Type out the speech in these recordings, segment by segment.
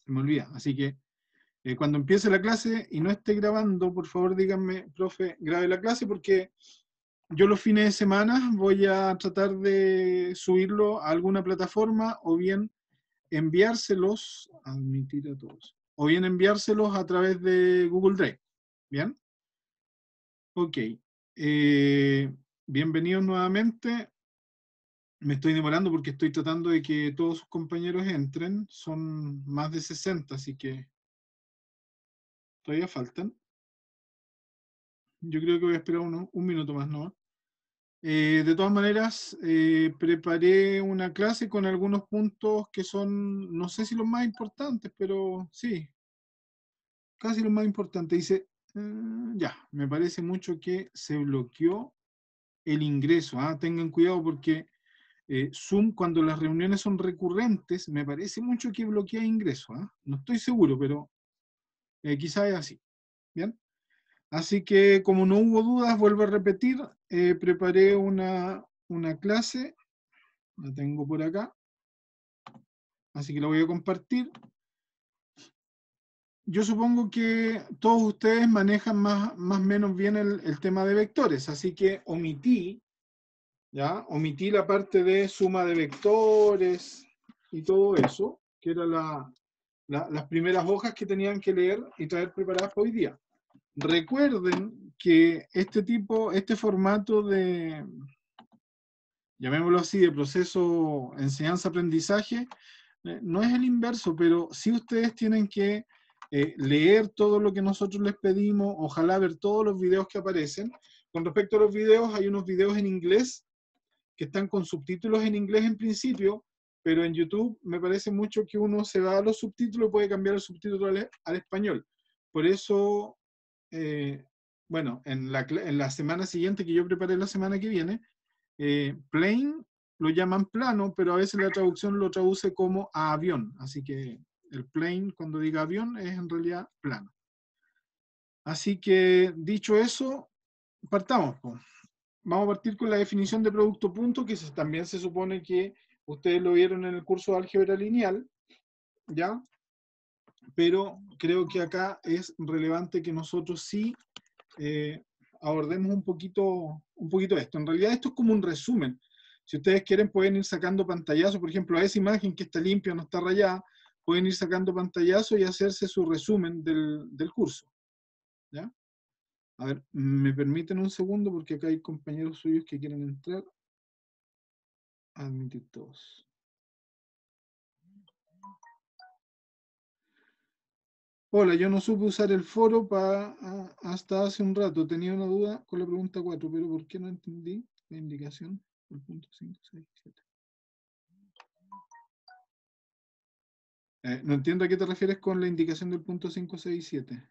se me olvida. Así que cuando empiece la clase y no esté grabando, por favor díganme, profe, grabe la clase, porque yo los fines de semana voy a tratar de subirlo a alguna plataforma o bien enviárselos, admitir a todos, o bien enviárselos a través de Google Drive. ¿Bien? Ok. Bienvenidos nuevamente. Me estoy demorando porque estoy tratando de que todos sus compañeros entren. Son más de 60, así que todavía faltan. Yo creo que voy a esperar un minuto más, ¿no? De todas maneras, preparé una clase con algunos puntos que son, no sé si los más importantes, pero sí, casi los más importantes. Dice, ya, me parece mucho que se bloqueó el ingreso. Tengan cuidado porque Zoom, cuando las reuniones son recurrentes, me parece mucho que bloquea ingreso. No estoy seguro, pero quizás es así. ¿Bien? Así que como no hubo dudas, vuelvo a repetir, preparé una clase, la tengo por acá, así que la voy a compartir. Yo supongo que todos ustedes manejan más o menos bien el tema de vectores, así que omití la parte de suma de vectores y todo eso, que era las primeras hojas que tenían que leer y traer preparadas para hoy día. Recuerden que este formato de, llamémoslo así, de proceso enseñanza-aprendizaje, no es el inverso, pero sí ustedes tienen que leer todo lo que nosotros les pedimos, ojalá ver todos los videos que aparecen. Con respecto a los videos, hay unos videos en inglés que están con subtítulos en inglés en principio, pero en YouTube me parece mucho que uno se va a los subtítulos y puede cambiar el subtítulo al español. Por eso, bueno, en la semana siguiente, que yo preparé la semana que viene, plain lo llaman plano, pero a veces la traducción lo traduce como a avión. Así que el plain, cuando diga avión, es en realidad plano. Así que, dicho eso, partamos, pues. Vamos a partir con la definición de producto punto, que también se supone que ustedes lo vieron en el curso de álgebra lineal, ¿ya? Pero creo que acá es relevante que nosotros sí abordemos un poquito esto. En realidad esto es como un resumen. Si ustedes quieren pueden ir sacando pantallazos, por ejemplo, a esa imagen que está limpia, no está rayada, pueden ir sacando pantallazos y hacerse su resumen del curso, ¿ya? A ver, me permiten un segundo porque acá hay compañeros suyos que quieren entrar. Admitir todos. Hola, yo no supe usar el foro hasta hace un rato. Tenía una duda con la pregunta 4, pero ¿por qué no entendí la indicación del punto 5, 6, 7? No entiendo a qué te refieres con la indicación del punto 5, 6, 7.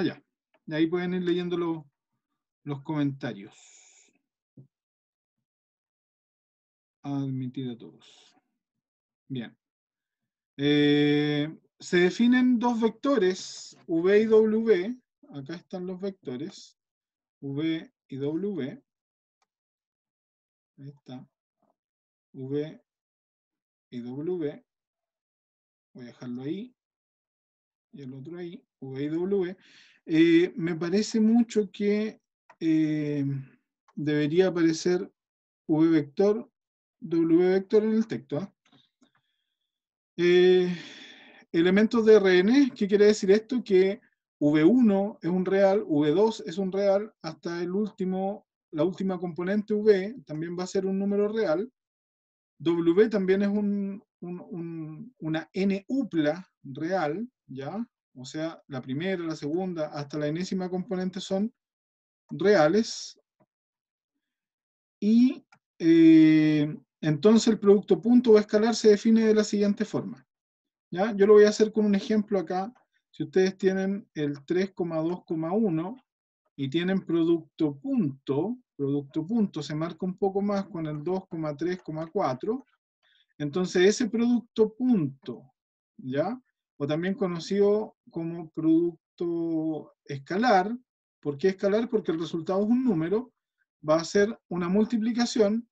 Ya. Y ahí pueden ir leyendo los comentarios. Admitir a todos. Bien. Se definen dos vectores, V y W. Acá están los vectores, V y W. Ahí está. V y W. Voy a dejarlo ahí. Y el otro ahí. V y W. Me parece mucho que debería aparecer V vector, W vector en el texto. Elementos de RN, ¿qué quiere decir esto? Que V1 es un real, V2 es un real, hasta la última componente V también va a ser un número real. W también es una n-upla real, ¿ya? O sea, la primera, la segunda, hasta la enésima componente son reales. Y entonces el producto punto o escalar se define de la siguiente forma. ¿Ya? Yo lo voy a hacer con un ejemplo acá. Si ustedes tienen el 3,2,1 y tienen producto punto se marca un poco más con el 2,3,4, entonces ese producto punto, ¿ya? O también conocido como producto escalar. ¿Por qué escalar? Porque el resultado es un número, va a ser una multiplicación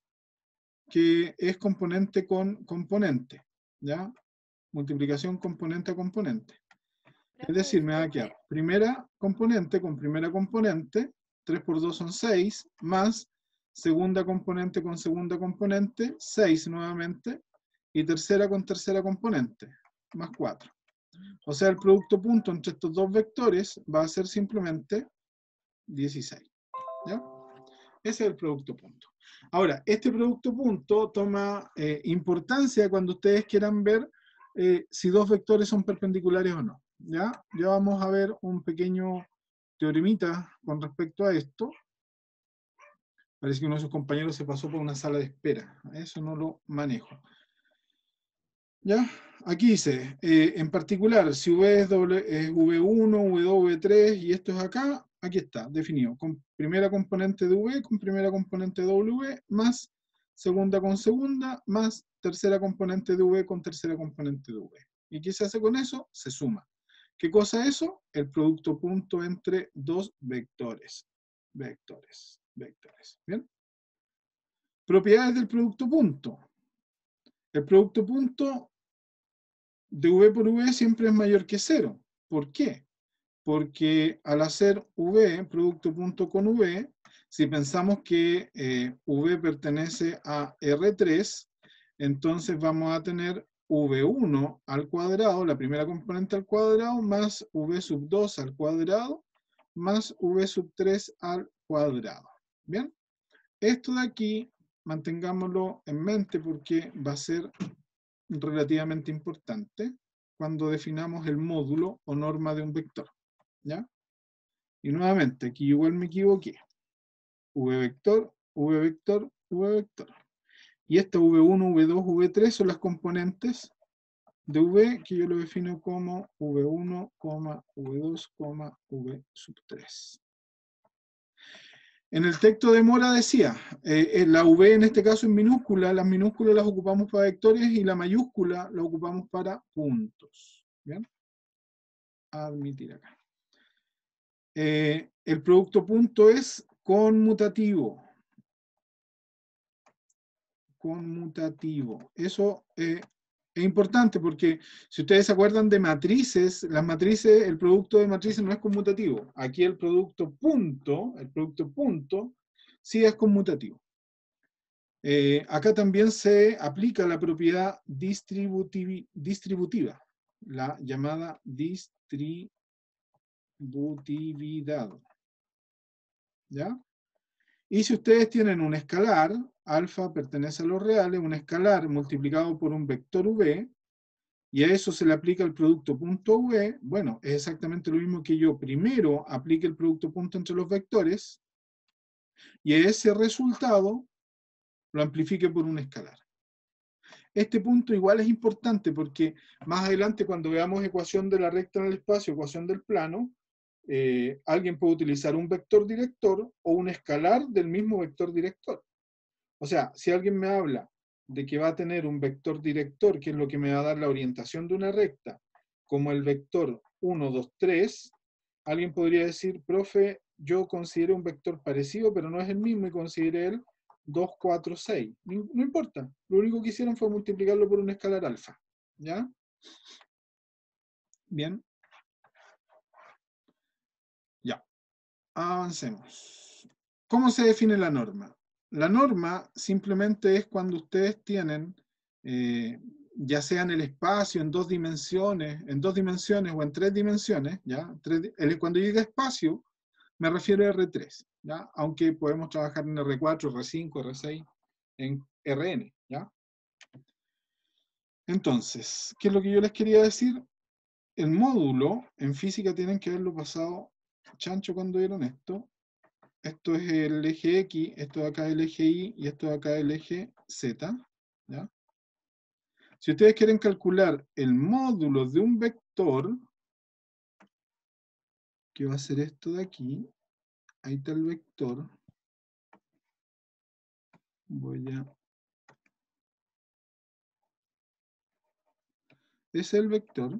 que es componente con componente, ¿ya? Multiplicación componente a componente. Es decir, me va a quedar primera componente con primera componente, 3 por 2 son 6, más segunda componente con segunda componente, 6 nuevamente, y tercera con tercera componente, más 4. O sea, el producto punto entre estos dos vectores va a ser simplemente 16. ¿Ya? Ese es el producto punto. Ahora, este producto punto toma importancia cuando ustedes quieran ver si dos vectores son perpendiculares o no. ¿Ya? Ya vamos a ver un pequeño teoremita con respecto a esto. Parece que uno de sus compañeros se pasó por una sala de espera. Eso no lo manejo. ¿Ya? Aquí dice, en particular, si V es, es V1, V2, V3, y esto es acá, aquí está, definido. Con primera componente de V, con primera componente de W, más segunda con segunda, más tercera componente de V con tercera componente de V. ¿Y qué se hace con eso? Se suma. ¿Qué cosa es eso? El producto punto entre dos vectores. Vectores. ¿Bien? Propiedades del producto punto. El producto punto de V por V siempre es mayor que 0. ¿Por qué? Porque al hacer V, producto punto con V, si pensamos que V pertenece a R3, entonces vamos a tener V1 al cuadrado, la primera componente al cuadrado, más V sub 2 al cuadrado, más V sub 3 al cuadrado. ¿Bien? Esto de aquí, mantengámoslo en mente porque va a ser relativamente importante cuando definamos el módulo o norma de un vector. ¿Ya? Y nuevamente, aquí igual me equivoqué. V vector, V vector, V vector. Y esta V1, V2, V3 son las componentes de V que yo lo defino como V1, V2, V sub 3. En el texto de Mora decía, la V en este caso es minúscula, las minúsculas las ocupamos para vectores y la mayúscula la ocupamos para puntos. ¿Bien? Admitir acá. El producto punto es conmutativo. Conmutativo. Eso es importante porque si ustedes se acuerdan de matrices, las matrices, el producto de matrices no es conmutativo. Aquí el producto punto sí es conmutativo. Acá también se aplica la propiedad distributiva, la llamada distributividad. ¿Ya? Y si ustedes tienen un escalar, alfa pertenece a los reales, un escalar multiplicado por un vector v, y a eso se le aplica el producto punto v, bueno, es exactamente lo mismo que yo primero aplique el producto punto entre los vectores, y a ese resultado lo amplifique por un escalar. Este punto igual es importante porque más adelante cuando veamos ecuación de la recta en el espacio, ecuación del plano, alguien puede utilizar un vector director o un escalar del mismo vector director. O sea, si alguien me habla de que va a tener un vector director, que es lo que me va a dar la orientación de una recta, como el vector 1, 2, 3, alguien podría decir, profe, yo considero un vector parecido, pero no es el mismo y consideré el 2, 4, 6. No importa, lo único que hicieron fue multiplicarlo por un escalar alfa. ¿Ya? Bien. Ya. Avancemos. ¿Cómo se define la norma? La norma simplemente es cuando ustedes tienen, ya sea en el espacio, en dos dimensiones o en tres dimensiones, ¿ya? Cuando diga espacio, me refiero a R3, ¿ya? Aunque podemos trabajar en R4, R5, R6, en Rn, ¿ya? Entonces, ¿qué es lo que yo les quería decir? El módulo, en física tienen que haberlo pasado chancho cuando vieron esto. Esto es el eje X, esto de acá es el eje Y y esto de acá es el eje Z. ¿Ya? Si ustedes quieren calcular el módulo de un vector, que va a ser esto de aquí, ahí está el vector. Ese es el vector.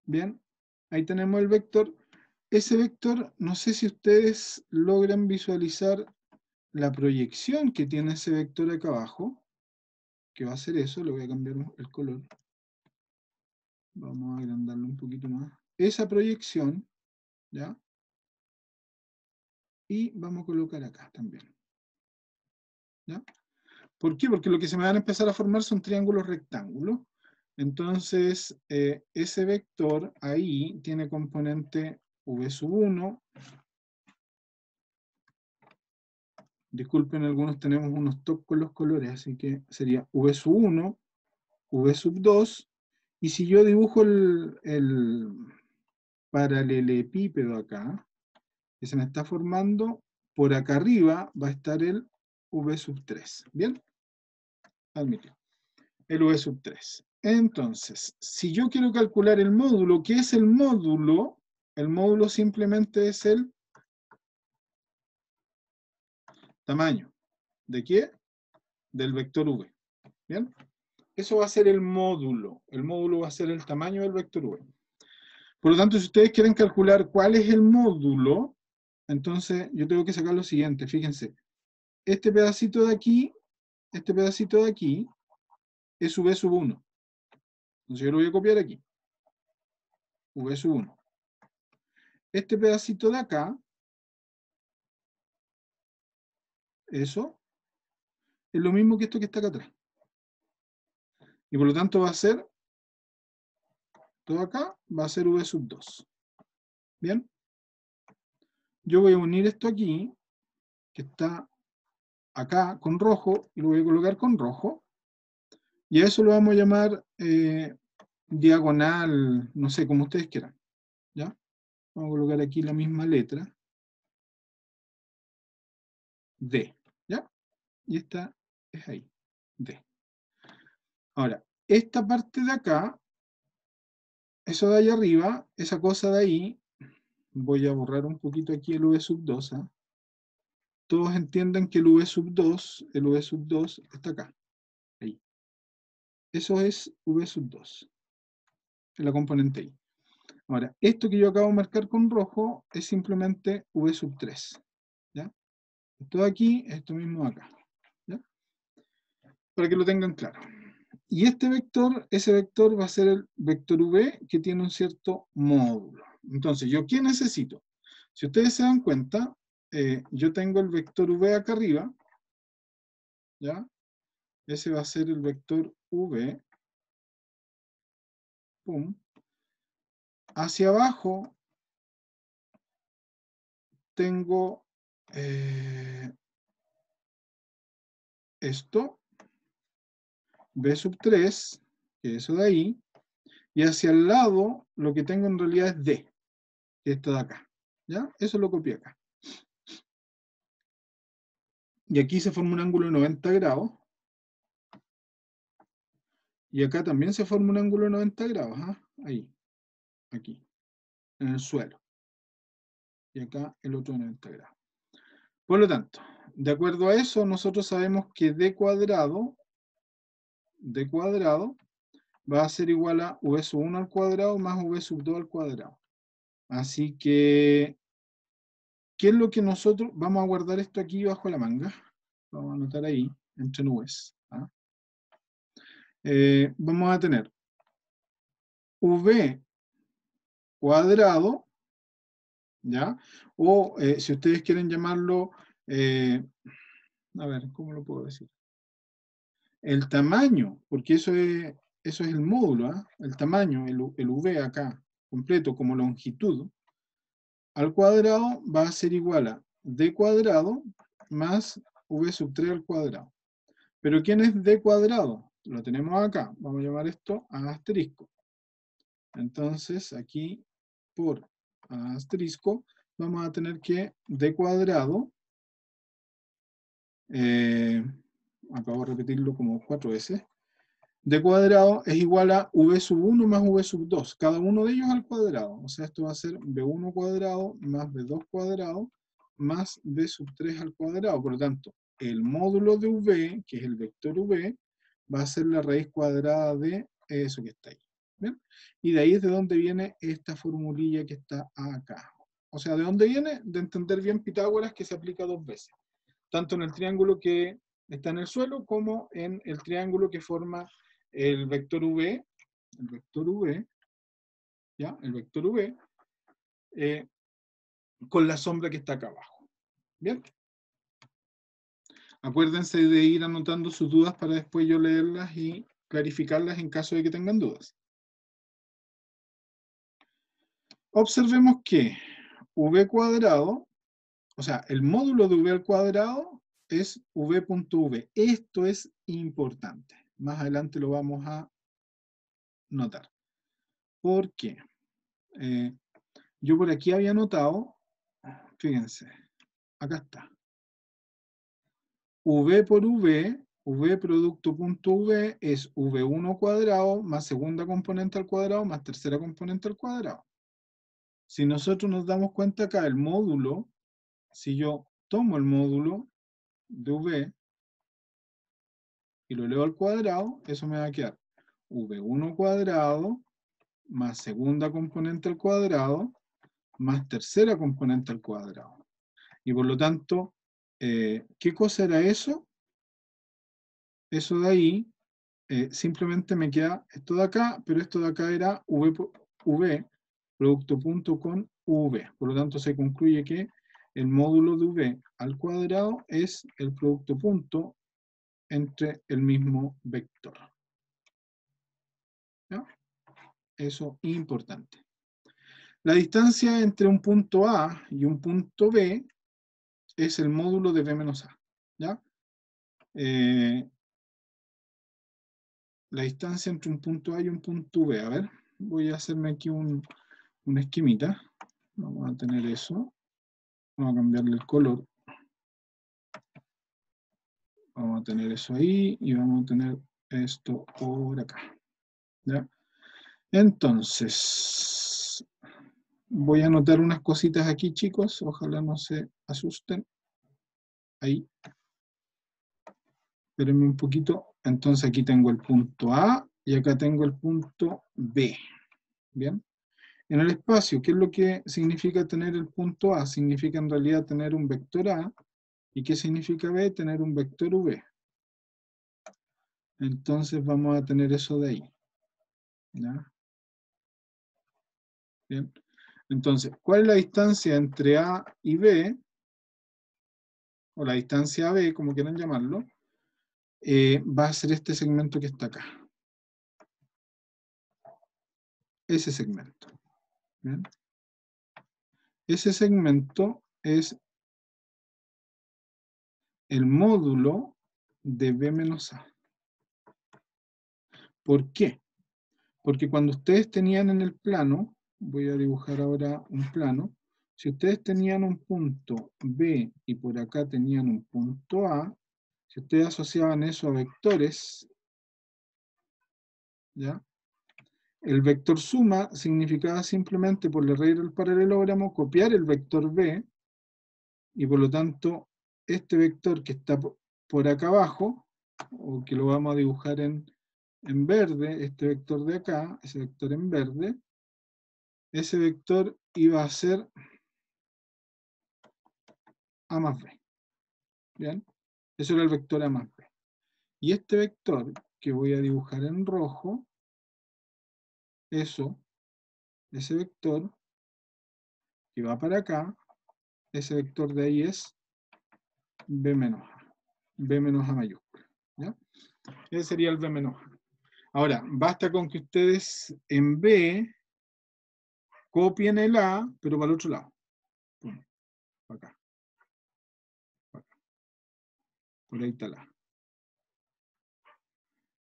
Bien. Ahí tenemos el vector. Ese vector, no sé si ustedes logran visualizar la proyección que tiene ese vector acá abajo, que va a ser eso, le voy a cambiar el color. Vamos a agrandarlo un poquito más. Esa proyección, ¿ya? Y vamos a colocar acá también. ¿Ya? ¿Por qué? Porque lo que se me van a empezar a formar son triángulos rectángulos. Entonces, ese vector ahí tiene componente v1. Disculpen, algunos tenemos unos top con los colores, así que sería v1, v2. Y si yo dibujo el paralelepípedo acá, que se me está formando, por acá arriba va a estar el v3. ¿Bien? Admitido. El v3. Entonces, si yo quiero calcular el módulo, ¿qué es el módulo? El módulo simplemente es el tamaño. ¿De qué? Del vector v. ¿Bien? Eso va a ser el módulo. El módulo va a ser el tamaño del vector v. Por lo tanto, si ustedes quieren calcular cuál es el módulo, entonces yo tengo que sacar lo siguiente. Fíjense, este pedacito de aquí es v1. Entonces yo lo voy a copiar aquí. v1. Este pedacito de acá, eso, es lo mismo que esto que está acá atrás. Y por lo tanto va a ser, todo acá va a ser v2. ¿Bien? Yo voy a unir esto aquí, que está acá con rojo, y lo voy a colocar con rojo. Y a eso lo vamos a llamar diagonal, no sé, como ustedes quieran. ¿Ya? Vamos a colocar aquí la misma letra. D. ¿Ya? Y esta es ahí. D. Ahora, esta parte de acá, eso de ahí arriba, esa cosa de ahí, voy a borrar un poquito aquí el v2. ¿Eh? Todos entienden que el v2 está acá. Ahí. Eso es v2. Es la componente I. Ahora, esto que yo acabo de marcar con rojo es simplemente v3. ¿Ya? Esto de aquí, esto mismo de acá. ¿Ya? Para que lo tengan claro. Y este vector, ese vector va a ser el vector v que tiene un cierto módulo. Entonces, ¿yo qué necesito? Si ustedes se dan cuenta, yo tengo el vector v acá arriba, ¿ya? Ese va a ser el vector v, pum. Hacia abajo tengo esto, v3, que es eso de ahí, y hacia el lado lo que tengo en realidad es d, que es esto de acá. ¿Ya? Eso lo copié acá. Y aquí se forma un ángulo de 90 grados. Y acá también se forma un ángulo de 90 grados. ¿Ah? Ahí, aquí, en el suelo. Y acá el otro de 90 grados. Por lo tanto, de acuerdo a eso, nosotros sabemos que d cuadrado va a ser igual a v1 al cuadrado más v2 al cuadrado. Así que, ¿qué es lo que nosotros vamos a guardar esto aquí bajo la manga? Vamos a anotar ahí, entre nubes. ¿Ah? Vamos a tener v cuadrado, ¿ya? O si ustedes quieren llamarlo, a ver, ¿cómo lo puedo decir? El tamaño, porque eso es el módulo, ¿eh? El tamaño, el v acá, completo como longitud, al cuadrado va a ser igual a d cuadrado más v3 al cuadrado. Pero ¿quién es d cuadrado? Lo tenemos acá. Vamos a llamar esto asterisco. Entonces, aquí, por asterisco, vamos a tener que d cuadrado, acabo de repetirlo como 4 veces, d cuadrado es igual a v1 más v2, cada uno de ellos al cuadrado. O sea, esto va a ser b1 cuadrado más b2 cuadrado más b3 al cuadrado. Por lo tanto, el módulo de v, que es el vector v, va a ser la raíz cuadrada de eso que está ahí. ¿Bien? Y de ahí es de donde viene esta formulilla que está acá. O sea, ¿de dónde viene? De entender bien Pitágoras, que se aplica 2 veces. Tanto en el triángulo que está en el suelo, como en el triángulo que forma el vector V, ¿ya? El vector V, con la sombra que está acá abajo. ¿Bien? Acuérdense de ir anotando sus dudas para después yo leerlas y clarificarlas en caso de que tengan dudas. Observemos que v cuadrado, o sea, el módulo de v al cuadrado es v.v. Esto es importante. Más adelante lo vamos a notar. ¿Por qué? Yo por aquí había notado, fíjense, acá está. V por V, V producto punto V es V1 cuadrado más segunda componente al cuadrado más tercera componente al cuadrado. Si nosotros nos damos cuenta acá, el módulo, si yo tomo el módulo de V y lo leo al cuadrado, eso me va a quedar V1 cuadrado más segunda componente al cuadrado más tercera componente al cuadrado. Y por lo tanto, ¿qué cosa era eso? Eso de ahí, simplemente me queda esto de acá, pero esto de acá era V, producto punto con V. Por lo tanto, se concluye que el módulo de V al cuadrado es el producto punto entre el mismo vector. ¿Ya? Eso es importante. La distancia entre un punto A y un punto B es el módulo de B menos A. ¿Ya? La distancia entre un punto A y un punto B. A ver, voy a hacerme aquí una esquemita. Vamos a tener eso. Vamos a cambiarle el color. Vamos a tener eso ahí y vamos a tener esto por acá. ¿Ya? Entonces, voy a anotar unas cositas aquí, chicos. Ojalá no se asusten. Ahí. Espérenme un poquito. Entonces aquí tengo el punto A y acá tengo el punto B. ¿Bien? En el espacio, ¿qué es lo que significa tener el punto A? Significa en realidad tener un vector A. ¿Y qué significa B? Tener un vector V. Entonces vamos a tener eso de ahí. ¿Ya? Bien. Entonces, ¿cuál es la distancia entre A y B? O la distancia AB, como quieran llamarlo. Va a ser este segmento que está acá. Ese segmento. ¿Bien? Ese segmento es el módulo de B menos A. ¿Por qué? Porque cuando ustedes tenían en el plano, voy a dibujar ahora un plano, si ustedes tenían un punto B y por acá tenían un punto A, si ustedes asociaban eso a vectores, ¿ya? El vector suma significaba simplemente, por la regla del paralelogramo, copiar el vector B, y por lo tanto, este vector que está por acá abajo, o que lo vamos a dibujar en verde, este vector de acá, ese vector en verde, ese vector iba a ser A más B. ¿Bien? Eso era el vector A más B. Y este vector, que voy a dibujar en rojo, ese vector, que va para acá, ese vector de ahí es B menos A. B menos A mayúscula. ¿Ya? Ese sería el B menos A. Ahora, basta con que ustedes en B copien el A, pero para el otro lado. Pum, para acá. Para acá. Por ahí está el A.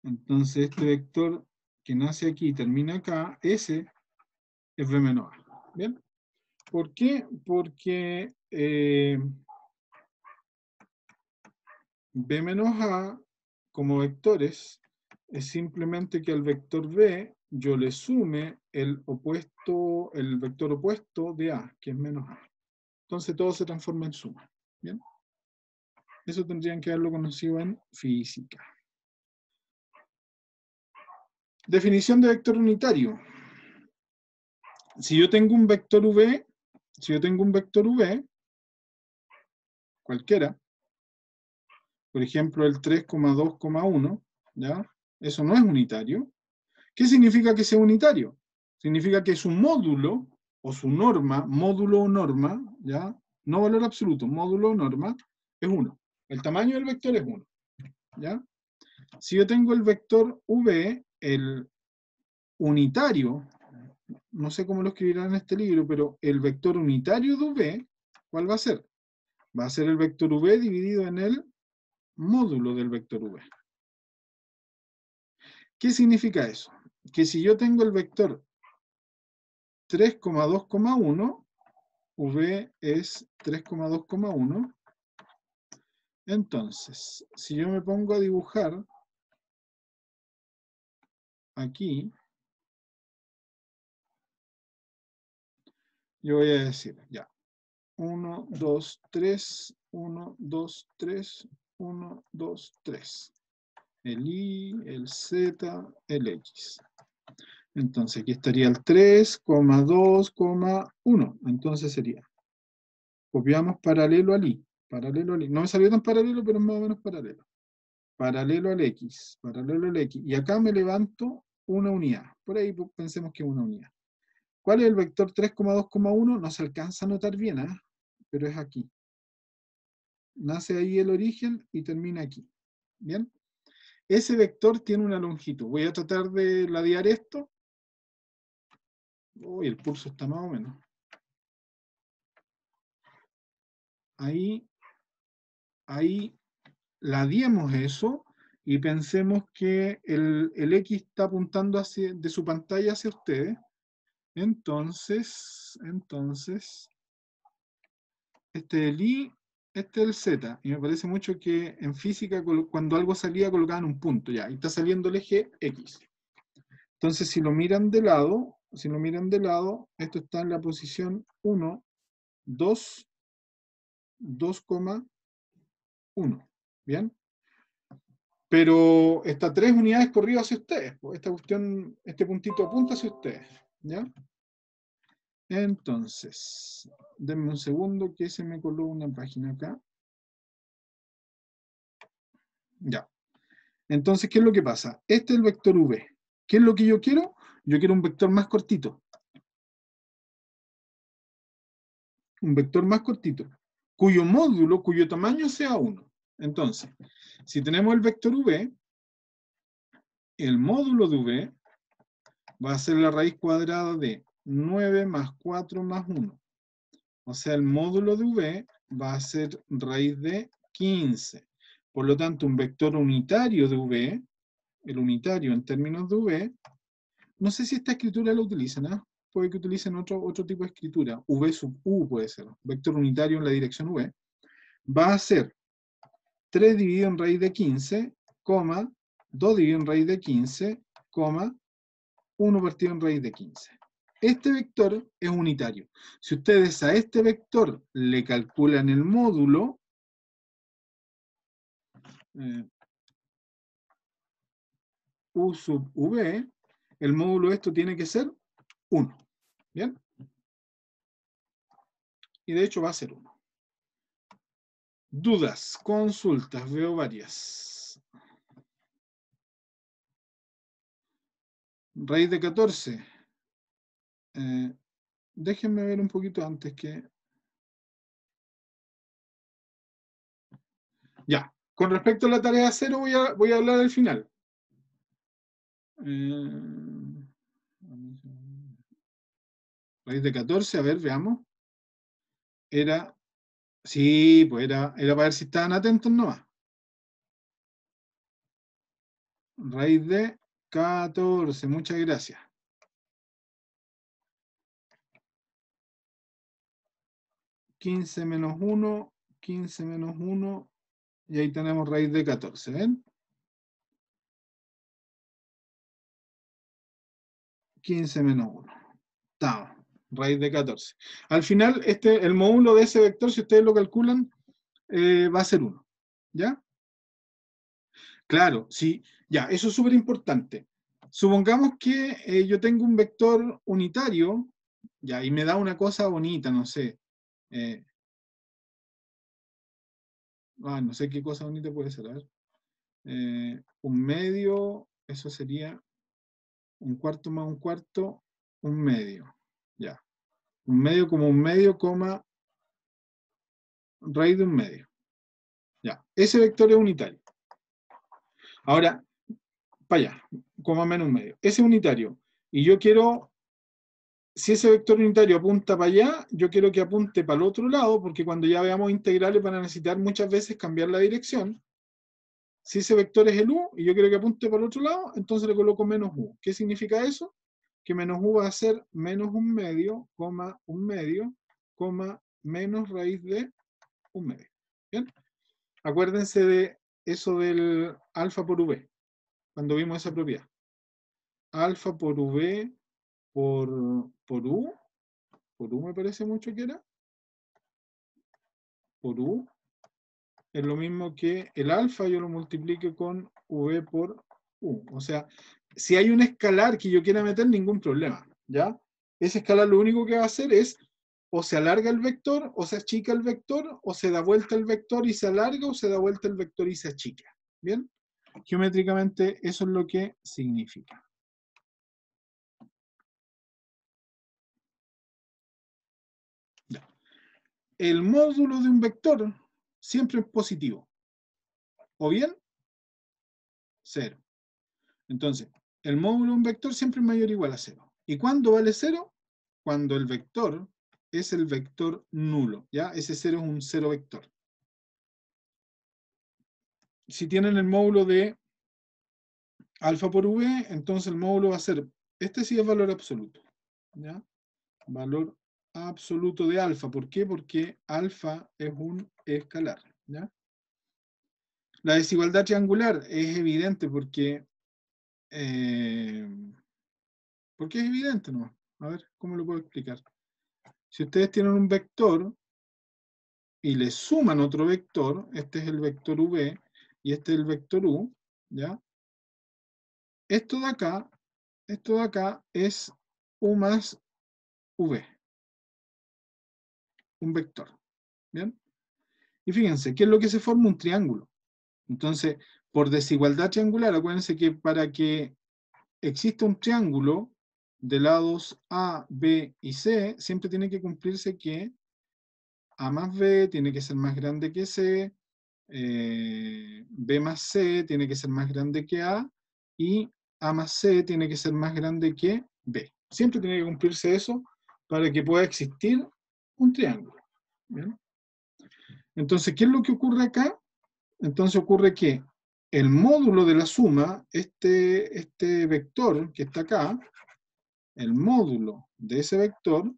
Entonces, este vector que nace aquí y termina acá, ese es B menos A. ¿Bien? ¿Por qué? Porque B menos A, como vectores, es simplemente que al vector B yo le sume el vector opuesto de A, que es menos A. Entonces todo se transforma en suma. ¿Bien? Eso tendrían que haberlo conocido en física. Definición de vector unitario. Si yo tengo un vector v, cualquiera, por ejemplo el 3,2,1, ¿ya? Eso no es unitario. ¿Qué significa que sea unitario? Significa que su módulo o su norma, módulo o norma, ¿ya? No valor absoluto, módulo o norma, es 1. El tamaño del vector es 1, ¿ya? Si yo tengo el vector v, el unitario, no sé cómo lo escribirán en este libro, pero el vector unitario de v, ¿cuál va a ser? Va a ser el vector v dividido en el módulo del vector v. ¿Qué significa eso? Que si yo tengo el vector 3,2,1, v es 3,2,1, entonces, si yo me pongo a dibujar aquí, yo voy a decir, ya, 1, 2, 3, 1, 2, 3, 1, 2, 3. El Y, el Z, el X. Entonces aquí estaría el 3,2,1. Entonces sería, copiamos paralelo al Y. Paralelo al Y. No me salió tan paralelo, pero es más o menos paralelo. Paralelo al X. Paralelo al X. Y acá me levanto una unidad. Por ahí pensemos que es una unidad. ¿Cuál es el vector 3,2,1? No se alcanza a notar bien, ¿eh? Pero es aquí. Nace ahí el origen y termina aquí. ¿Bien? Ese vector tiene una longitud. Voy a tratar de ladear esto. Uy, el pulso está más o menos. Ahí ladeemos eso y pensemos que el X está apuntando de su pantalla hacia ustedes. Entonces, este es el Y, este es el Z. Y me parece mucho que en física, cuando algo salía, colocaban un punto. Ya, ahí está saliendo el eje X. Entonces, si lo miran de lado, esto está en la posición 1, 2, 2,1. ¿Bien? Pero está 3 unidades corridas hacia ustedes. Pues esta cuestión, este puntito apunta hacia ustedes. ¿Ya? Entonces, denme un segundo que se me coló una página acá. Ya. Entonces, ¿qué es lo que pasa? Este es el vector v. ¿Qué es lo que yo quiero? Yo quiero un vector más cortito. Un vector más cortito, cuyo módulo, cuyo tamaño sea 1. Entonces, si tenemos el vector v, el módulo de v va a ser la raíz cuadrada de 9 más 4 más 1. O sea, el módulo de v va a ser raíz de 15. Por lo tanto, un vector unitario de v, el unitario en términos de v, no sé si esta escritura la utilizan, ¿eh? Puede que utilicen otro tipo de escritura. V sub u puede ser. Vector unitario en la dirección v. Va a ser 3 dividido en raíz de 15, 2 dividido en raíz de 15, 1 partido en raíz de 15. Este vector es unitario. Si ustedes a este vector le calculan el módulo, u sub v, el módulo de esto tiene que ser 1. ¿Bien? Y de hecho va a ser 1. Dudas, consultas, veo varias. Raíz de 14. Déjenme ver un poquito antes que... Ya, con respecto a la tarea 0 voy a hablar al final. Raíz de 14, a ver, veamos. Era, sí, pues era para ver si estaban atentos nomás. Raíz de 14, muchas gracias. 15 menos 1, 15 menos 1, y ahí tenemos raíz de 14, ¿ven? 15 menos 1. Estamos, raíz de 14. Al final, el módulo de ese vector, si ustedes lo calculan, va a ser 1. ¿Ya? Claro, sí. Ya, eso es súper importante. Supongamos que yo tengo un vector unitario, ya, y me da una cosa bonita, no sé. No sé qué cosa bonita puede ser, a ver. Un medio, eso sería un cuarto más un cuarto, un medio. Ya. Un medio como un medio, coma, raíz de un medio. Ya. Ese vector es unitario. Ahora, para allá, coma menos un medio. Ese es unitario. Y yo quiero, si ese vector unitario apunta para allá, yo quiero que apunte para el otro lado, porque cuando ya veamos integrales van a necesitar muchas veces cambiar la dirección. Si ese vector es el u y yo quiero que apunte para el otro lado, entonces le coloco menos u. ¿Qué significa eso? Que menos u va a ser menos un medio, coma, menos raíz de un medio. ¿Bien? Acuérdense de eso del alfa por v, cuando vimos esa propiedad. Alfa por v por u me parece mucho que era. Por u es lo mismo que el alfa yo lo multiplique con v por u. O sea, si hay un escalar que yo quiera meter, ningún problema, ¿ya? Ese escalar lo único que va a hacer es o se alarga el vector, o se achica el vector, o se da vuelta el vector y se alarga, o se da vuelta el vector y se achica. ¿Bien? Geométricamente eso es lo que significa. Ya. El módulo de un vector siempre es positivo. O bien, 0. Entonces, el módulo de un vector siempre es mayor o igual a 0. ¿Y cuándo vale 0? Cuando el vector es el vector nulo, ¿ya? Ese 0 es un 0 vector. Si tienen el módulo de alfa por v, entonces el módulo va a ser, este sí es valor absoluto, ¿ya? Valor absoluto de alfa. ¿Por qué? Porque alfa es un escalar, ¿ya? La desigualdad triangular es evidente porque es evidente, ¿no? A ver, ¿cómo lo puedo explicar? Si ustedes tienen un vector y le suman otro vector, este es el vector v y este es el vector u, ¿ya? Esto de acá es u más v, un vector, ¿bien? Y fíjense, ¿qué es lo que se forma? Un triángulo. Entonces, por desigualdad triangular, acuérdense que para que exista un triángulo de lados A, B y C, siempre tiene que cumplirse que A más B tiene que ser más grande que C, B más C tiene que ser más grande que A, y A más C tiene que ser más grande que B. Siempre tiene que cumplirse eso para que pueda existir un triángulo. ¿Bien? Entonces, ¿qué es lo que ocurre acá? Entonces ocurre que el módulo de la suma, este vector que está acá, el módulo de ese vector,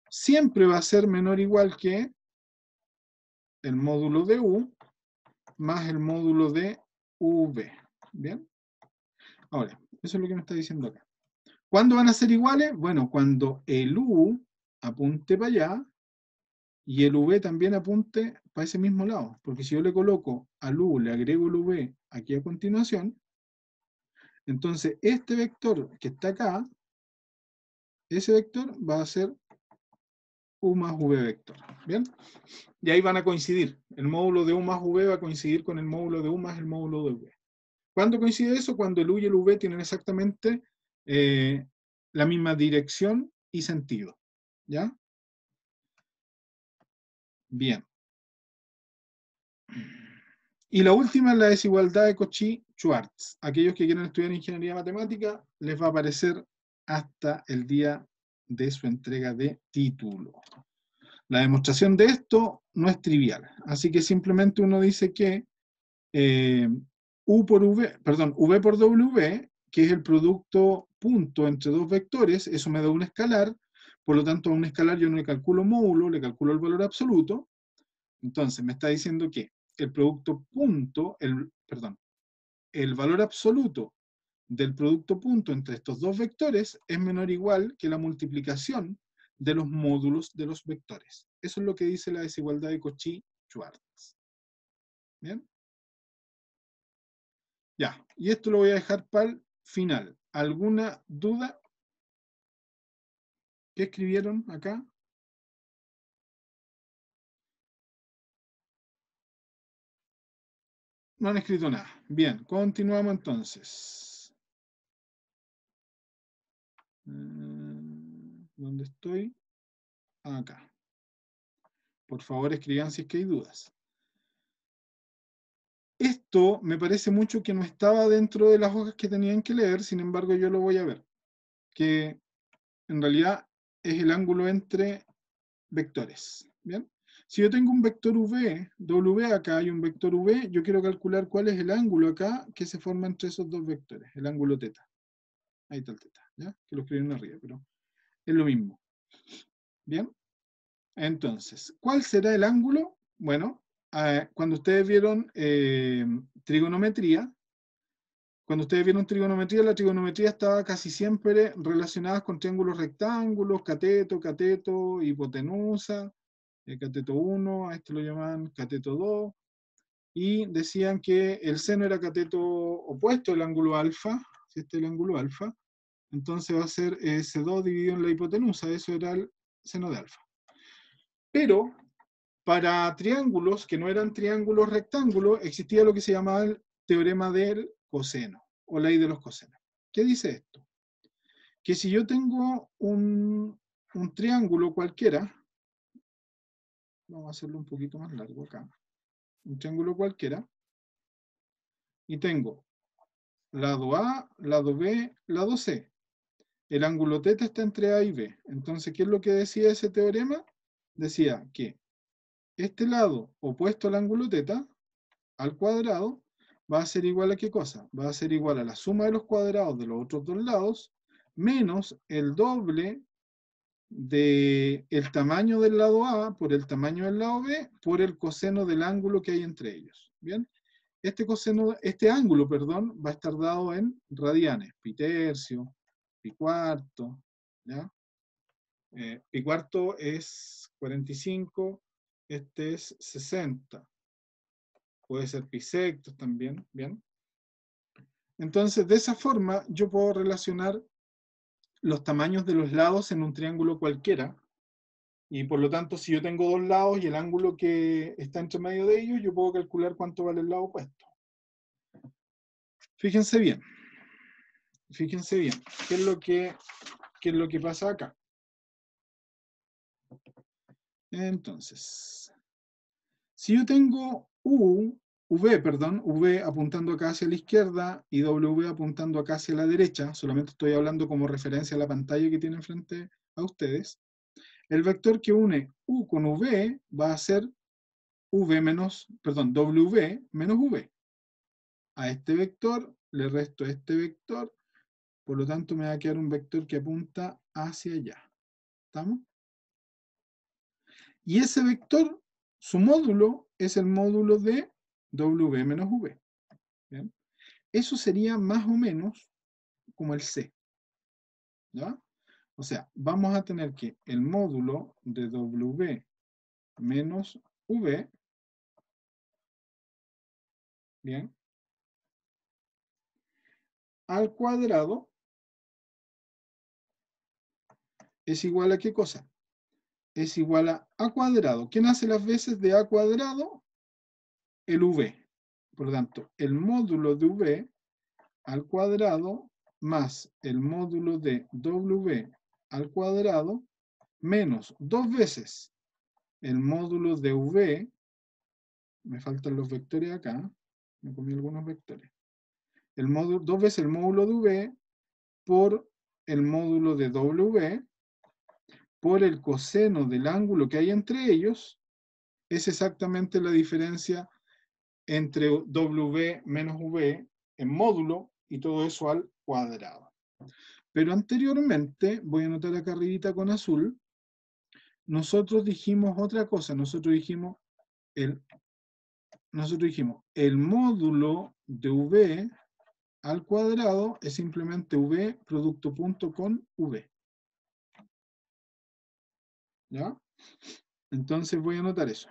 siempre va a ser menor o igual que el módulo de u más el módulo de v. ¿Bien? Ahora, eso es lo que me está diciendo acá. ¿Cuándo van a ser iguales? Bueno, cuando el u apunte para allá y el v también apunte para ese mismo lado. Porque si yo le coloco al u, le agrego el v aquí a continuación, entonces este vector que está acá, ese vector va a ser u más v vector. ¿Bien? Y ahí van a coincidir. El módulo de u más v va a coincidir con el módulo de u más el módulo de v. ¿Cuándo coincide eso? Cuando el u y el v tienen exactamente la misma dirección y sentido. ¿Ya? Bien. Y la última es la desigualdad de Cauchy-Schwarz. Aquellos que quieren estudiar ingeniería matemática, les va a aparecer hasta el día de su entrega de título. La demostración de esto no es trivial, así que simplemente uno dice que v por w, que es el producto punto entre dos vectores, eso me da un escalar, por lo tanto a un escalar yo no le calculo módulo, le calculo el valor absoluto. Entonces me está diciendo que el producto punto, el valor absoluto del producto punto entre estos dos vectores es menor o igual que la multiplicación de los módulos de los vectores. Eso es lo que dice la desigualdad de Cauchy-Schwarz. ¿Bien? Ya, y esto lo voy a dejar para el final. ¿Alguna duda? ¿Qué escribieron acá? No han escrito nada. Bien, continuamos entonces. ¿Dónde estoy? Acá. Por favor, escriban si es que hay dudas. Esto me parece mucho que no estaba dentro de las hojas que tenían que leer, sin embargo yo lo voy a ver. Que en realidad es el ángulo entre vectores. ¿Bien? Si yo tengo un vector W acá y un vector V, yo quiero calcular cuál es el ángulo acá que se forma entre esos dos vectores, el ángulo teta. Ahí está el teta, ¿ya? Que lo escribieron arriba, pero es lo mismo. ¿Bien? Entonces, ¿cuál será el ángulo? Bueno, cuando ustedes vieron trigonometría, la trigonometría estaba casi siempre relacionada con triángulos rectángulos, cateto, hipotenusa, cateto 1, a este lo llaman cateto 2, y decían que el seno era cateto opuesto al ángulo alfa, si este es el ángulo alfa, entonces va a ser C2 dividido en la hipotenusa, eso era el seno de alfa. Pero para triángulos que no eran triángulos rectángulos, existía lo que se llamaba el teorema del coseno, o ley de los cosenos. ¿Qué dice esto? Que si yo tengo un triángulo cualquiera, vamos a hacerlo un poquito más largo acá, un triángulo cualquiera, y tengo lado A, lado B, lado C. El ángulo θ está entre A y B. Entonces, ¿qué es lo que decía ese teorema? Decía que este lado opuesto al ángulo θ, al cuadrado, va a ser igual a ¿qué cosa? Va a ser igual a la suma de los cuadrados de los otros dos lados, menos el doble del tamaño del lado A por el tamaño del lado B por el coseno del ángulo que hay entre ellos. ¿Bien? Este ángulo, perdón, va a estar dado en radianes, pi tercio, pi cuarto, ¿ya? Pi cuarto es 45, este es 60. Puede ser pi sexto también, ¿bien? Entonces, de esa forma, yo puedo relacionar los tamaños de los lados en un triángulo cualquiera, y por lo tanto, si yo tengo dos lados y el ángulo que está entre medio de ellos, yo puedo calcular cuánto vale el lado opuesto. Fíjense bien, ¿qué es lo que pasa acá? Entonces, si yo tengo V apuntando acá hacia la izquierda y W apuntando acá hacia la derecha, solamente estoy hablando como referencia a la pantalla que tienen frente a ustedes, el vector que une U con V va a ser W menos V. A este vector le resto este vector, por lo tanto me va a quedar un vector que apunta hacia allá. ¿Estamos? Y ese vector, su módulo, es el módulo de W menos V. ¿Bien? Eso sería más o menos como el C. ¿Ya? O sea, vamos a tener que el módulo de W menos V, ¿bien? Al cuadrado es igual a ¿qué cosa? Es igual a A cuadrado. ¿Quién hace las veces de A cuadrado? El V. Por lo tanto, el módulo de V al cuadrado más el módulo de W al cuadrado menos dos veces el módulo de V, me faltan los vectores acá, me comí algunos vectores, dos veces el módulo de V por el módulo de W por el coseno del ángulo que hay entre ellos, es exactamente la diferencia entre W menos V en módulo y todo eso al cuadrado. Pero anteriormente, voy a anotar acá arribita con azul, nosotros dijimos otra cosa, nosotros dijimos el módulo de V al cuadrado es simplemente V producto punto con V. ¿Ya? Entonces voy a anotar eso.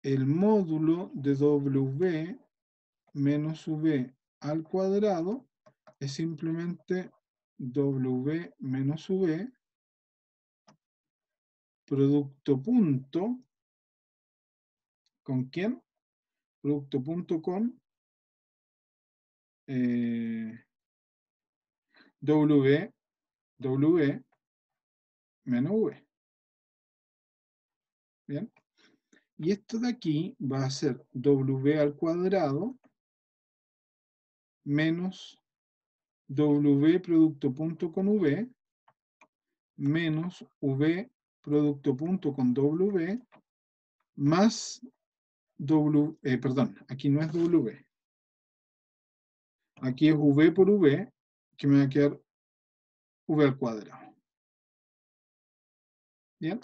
El módulo de W menos V al cuadrado es simplemente W menos V, producto punto, ¿con quién? Producto punto con W menos V. ¿Bien? Y esto de aquí va a ser W al cuadrado menos W producto punto con V menos V producto punto con W más W, perdón, aquí no es W. Aquí es V por V, que me va a quedar V al cuadrado. ¿Bien?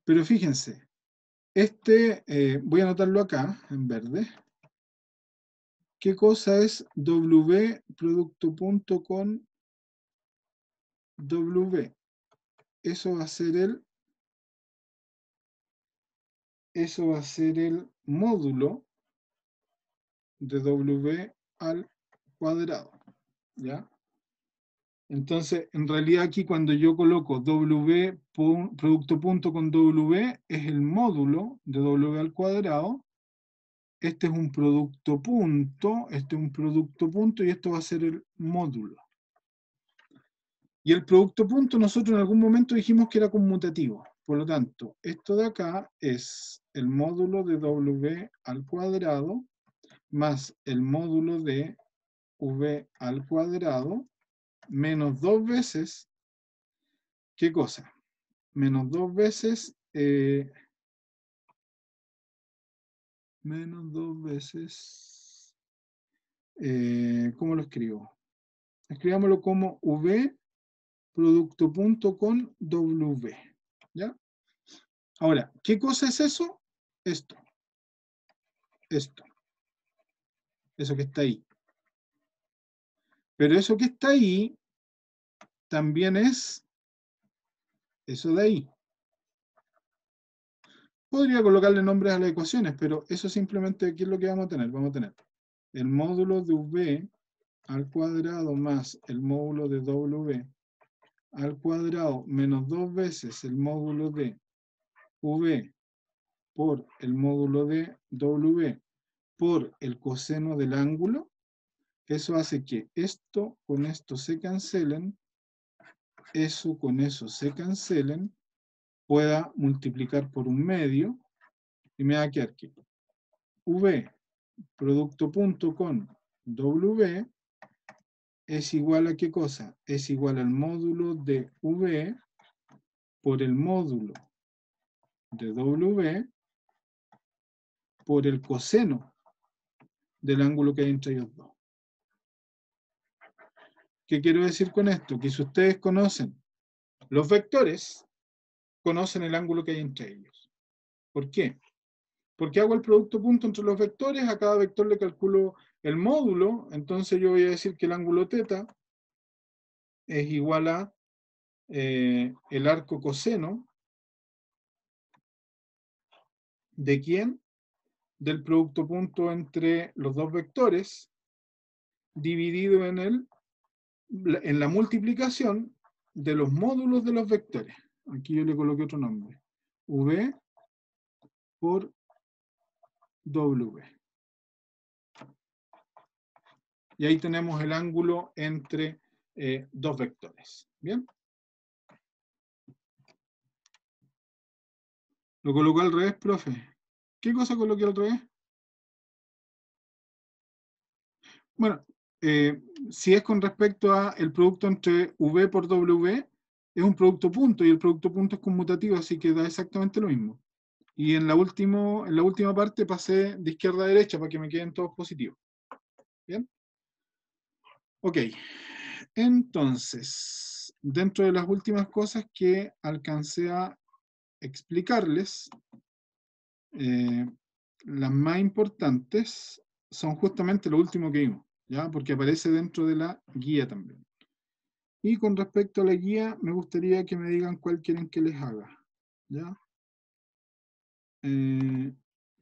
Pero fíjense, voy a anotarlo acá, en verde. ¿Qué cosa es W producto punto con W? Eso va a ser el módulo de W al cuadrado. ¿Ya? Entonces, en realidad aquí cuando yo coloco W producto punto con W es el módulo de W al cuadrado. Este es un producto punto, este es un producto punto y esto va a ser el módulo. Y el producto punto nosotros en algún momento dijimos que era conmutativo. Por lo tanto, esto de acá es el módulo de W al cuadrado más el módulo de V al cuadrado menos 2 veces, ¿qué cosa? Menos 2 veces, ¿cómo lo escribo? Escribámoslo como V producto punto con W. ¿Ya? Ahora, ¿qué cosa es eso? Esto. Eso que está ahí. Pero eso que está ahí también es eso de ahí. Podría colocarle nombres a las ecuaciones, pero eso simplemente aquí es lo que vamos a tener. Vamos a tener el módulo de V al cuadrado más el módulo de W al cuadrado menos 2 veces el módulo de V por el módulo de W por el coseno del ángulo. Eso hace que esto con esto se cancelen, eso con eso se cancelen, pueda multiplicar por un medio y me va a quedar que V producto punto con W es igual a ¿qué cosa? Es igual al módulo de V por el módulo de W por el coseno del ángulo que hay entre ellos dos. ¿Qué quiero decir con esto? Que si ustedes conocen los vectores, conocen el ángulo que hay entre ellos. ¿Por qué? Porque hago el producto punto entre los vectores, a cada vector le calculo el módulo, entonces yo voy a decir que el ángulo θ es igual a el arco coseno ¿de quién? Del producto punto entre los dos vectores, dividido en la multiplicación de los módulos de los vectores. Aquí yo le coloqué otro nombre. V por W. Y ahí tenemos el ángulo entre dos vectores. ¿Bien? Lo colocó al revés, profe. ¿Qué cosa coloqué al revés? Bueno, si es con respecto a el producto entre V por W, es un producto punto y el producto punto es conmutativo, así que da exactamente lo mismo. Y en la última parte pasé de izquierda a derecha para que me queden todos positivos. ¿Bien? Ok. Entonces, dentro de las últimas cosas que alcancé a explicarles, las más importantes son justamente lo último que vimos, ¿ya? Porque aparece dentro de la guía también. Y con respecto a la guía, me gustaría que me digan cuál quieren que les haga, ¿ya?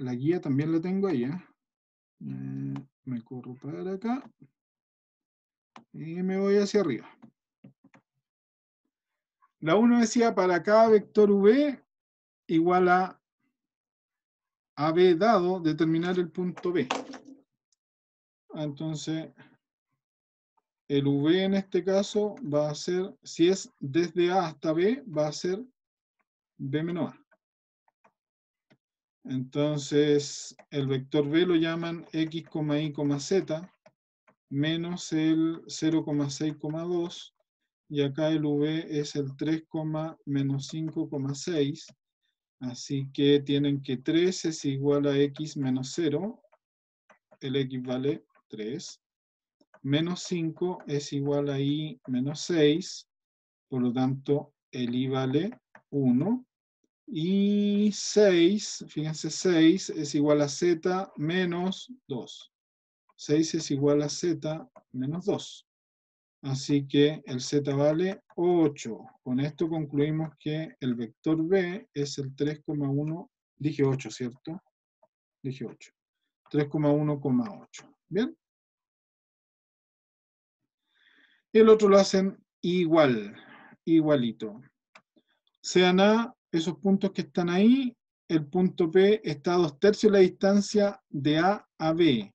la guía también la tengo ahí, ¿eh? Me corro para acá y me voy hacia arriba. La 1 decía para cada vector v igual a AB dado, determinar el punto B. Entonces, el V en este caso va a ser, si es desde A hasta B, va a ser B menos A. Entonces, el vector B lo llaman X, Y, Z, menos el 0,6,2, y acá el V es el 3, menos 5,6, así que tienen que 3 es igual a X menos 0, el X vale 3, menos 5 es igual a Y menos 6, por lo tanto el Y vale 1, y 6, fíjense, 6 es igual a Z menos 2. 6 es igual a Z menos 2. Así que el Z vale 8. Con esto concluimos que el vector B es el 3,1, dije 8, ¿cierto? Dije 8. 3,1,8. ¿Bien? Y el otro lo hacen igual, igualito. Sean A, esos puntos que están ahí, el punto P está a 2/3 la distancia de A a B.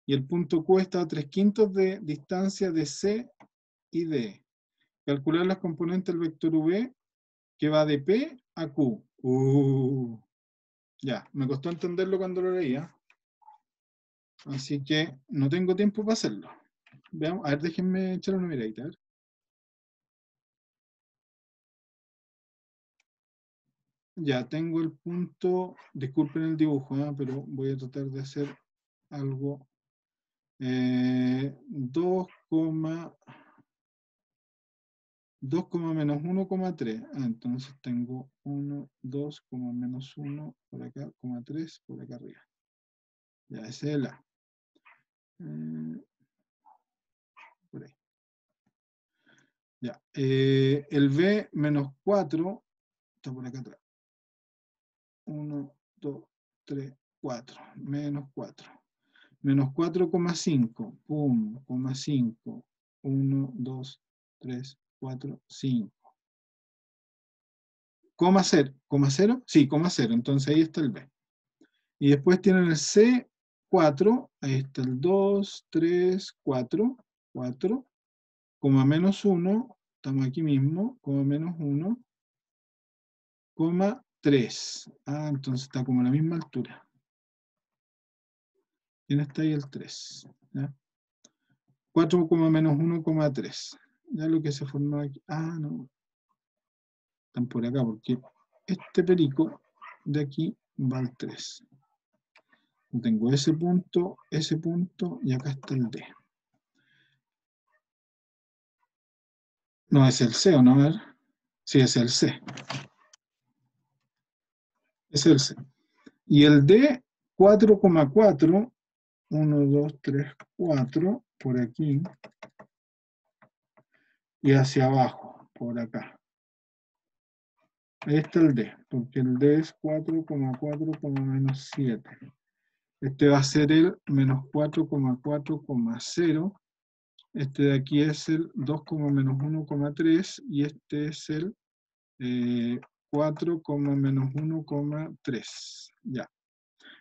Y el punto Q está a 3/5 de distancia de C y D. Calcular las componentes del vector V que va de P a Q. Ya, me costó entenderlo cuando lo leía. Así que no tengo tiempo para hacerlo. Veamos, a ver, déjenme echar una miradita. A ver. Ya, tengo el punto, disculpen el dibujo, pero voy a tratar de hacer algo. 2, menos 1,3. Entonces tengo 1, 2, menos 1 por acá, 3 por acá arriba. Ya, ese es el A. Por ahí. Ya. El B menos 4 está por acá atrás. 1, 2, 3, 4. Menos 4. Menos 4,5. Pum, 5. 1, 2, 3, 4, 5. ¿Coma 0? ¿Coma 0? Sí, coma 0. Entonces ahí está el B. Y después tienen el C4. Ahí está el 2, 3, 4. 4. Coma menos 1. Estamos aquí mismo. Coma menos 1. Coma 3. Ah, entonces está como a la misma altura. ¿Quién está ahí el 3? ¿Ya? 4, menos 1, 3. Ya lo que se formó aquí. Ah, no. Están por acá porque este perico de aquí va al 3. Tengo ese punto, y acá está el D. No, es el C, ¿o no? A ver. Sí, es el C. Es el C. Y el D, 4,4. 1, 2, 3, 4. Por aquí. Y hacia abajo, por acá. Ahí está el D, porque el D es 4,4, menos 7. Este va a ser el menos 4,4,0. Este de aquí es el 2, menos 1,3. Y este es el 4, menos 1,3. Ya.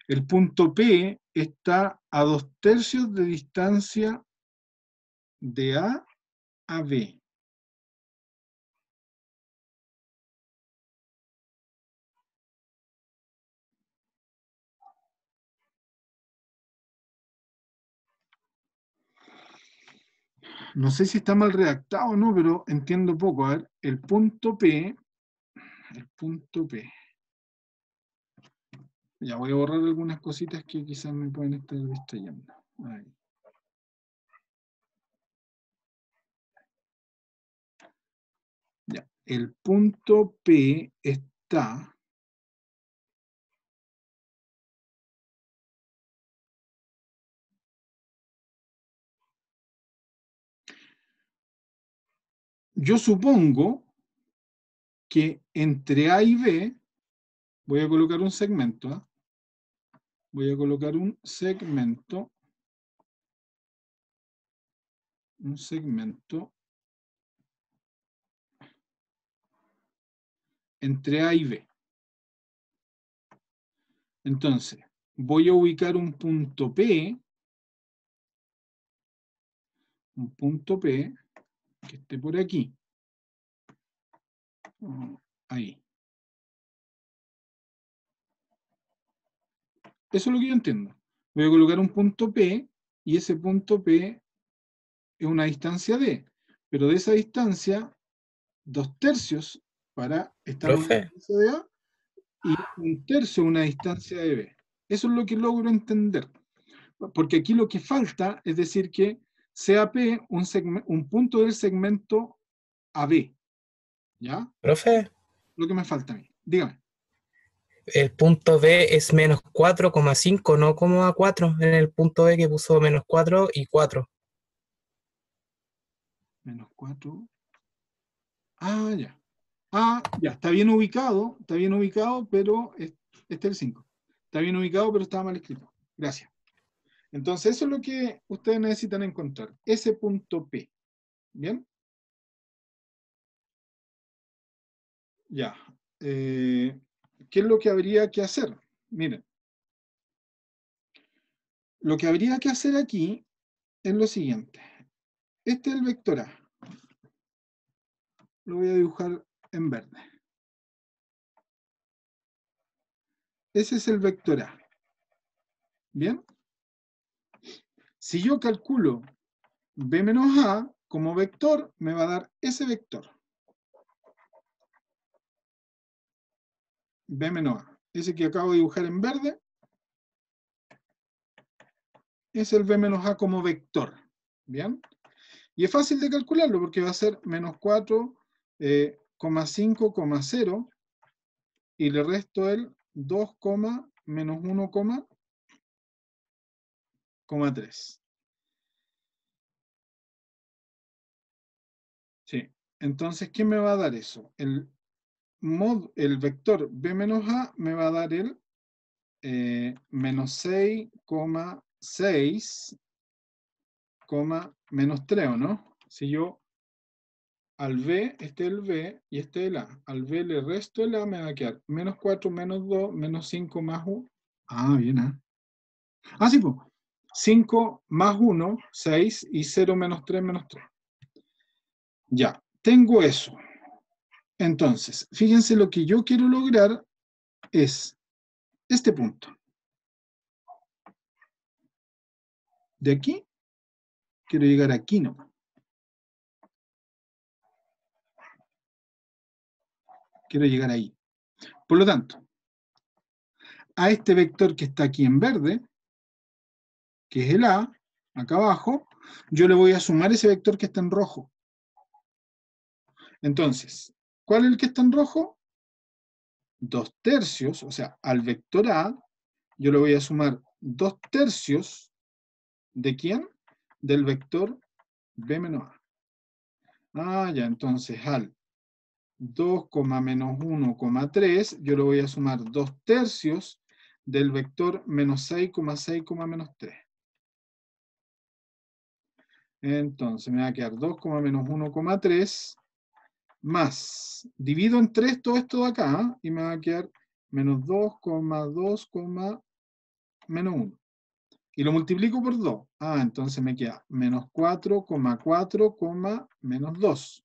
El punto P está a 2/3 de distancia de A a B. No sé si está mal redactado o no, pero entiendo poco. A ver, el punto P. Ya voy a borrar algunas cositas que quizás me pueden estar distrayendo. Ahí. Ya. El punto P está yo supongo que entre A y B, voy a colocar un segmento, Voy a colocar un segmento entre A y B. Entonces, voy a ubicar un punto P que esté por aquí. Ahí. Eso es lo que yo entiendo. Voy a colocar un punto P y ese punto P es una distancia D. Pero de esa distancia, 2/3 para estar en una Profe, distancia de A y 1/3 una distancia de B. Eso es lo que logro entender. Porque aquí lo que falta es decir que sea P un punto del segmento AB. ¿Ya? profe, Lo que me falta a mí. Dígame. el punto B es menos 4,5, no como a 4 en el punto B que puso menos 4 y 4. Menos 4. Ah, ya. Ah, ya. Está bien ubicado, pero este es el 5. Está bien ubicado, pero estaba mal escrito. Gracias. Entonces, eso es lo que ustedes necesitan encontrar. Ese punto P. ¿Bien? Ya. ¿Qué es lo que habría que hacer? Miren, lo que habría que hacer aquí es lo siguiente. Este es el vector A. Lo voy a dibujar en verde. Ese es el vector A. ¿Bien? Si yo calculo B menos A como vector, me va a dar ese vector. B menos A. Ese que acabo de dibujar en verde es el B menos A como vector. ¿Bien? Y es fácil de calcularlo porque va a ser menos 4,5,0 y le resto el 2, menos 1,3. Sí. Entonces, ¿qué me va a dar eso? El vector B menos A me va a dar el menos 6,6, menos 3, ¿o no? Si yo al B, este es el B y este es el A. Al B le resto el A, me va a quedar menos 4, menos 2, menos 5, más 1. Ah, bien, ¿eh? Ah, sí, pues. 5 más 1, 6 y 0 menos 3, menos 3. Ya, tengo eso. Entonces, fíjense lo que yo quiero lograr es este punto. De aquí, quiero llegar aquí, ¿no? Quiero llegar ahí. Por lo tanto, a este vector que está aquí en verde, que es el A, acá abajo, yo le voy a sumar ese vector que está en rojo. Entonces, ¿cuál es el que está en rojo? 2/3, o sea, al vector A, yo le voy a sumar 2/3 ¿de quién? Del vector B menos A. Ah, ya, entonces al 2, menos 1,3, yo le voy a sumar 2/3 del vector menos 6,6, menos 3. Entonces me va a quedar 2, menos 1,3 más, divido en 3 todo esto de acá, y me va a quedar menos 2,2, menos 1. Y lo multiplico por 2. Ah, entonces me queda menos 4,4, menos 2.